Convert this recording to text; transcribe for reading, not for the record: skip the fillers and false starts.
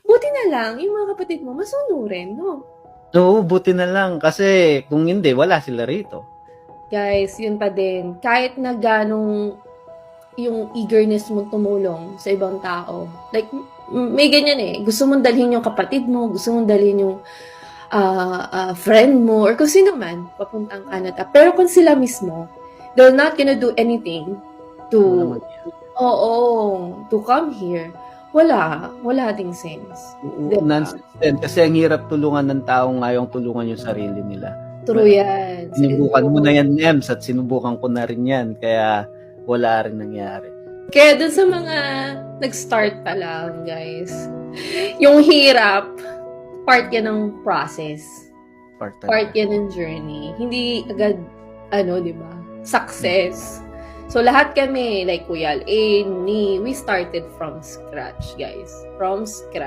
Buti na lang, yung mga kapatid mo, masunurin, no? Oo, buti na lang. Kasi kung hindi, wala sila rito. Guys, yun pa din. Kahit na ganong yung eagerness mong tumulong sa ibang tao. Like, may ganyan eh. Gusto mong dalhin yung kapatid mo, gusto mong dalhin yung friend mo, or kung sino man, papuntang Canada. Pero kung sila mismo, they're not gonna do anything Wala to, mangyayari. oo, to come here. Wala ding sense. Oo, Diba? nonsense din. Kasi ang hirap tulungan ng taong ngayong tulungan yung sarili nila. True yan. Sinubukan mo na yan, Ems, at sinubukan ko na rin yan. Kaya wala rin nangyari. Kaya dun sa mga nag-start pa lang, guys, yung hirap, part yan ng process. Part yan ng journey. Hindi agad, di ba? Success. So, lahat kami, like Kuya Al, we started from scratch, guys. From scratch.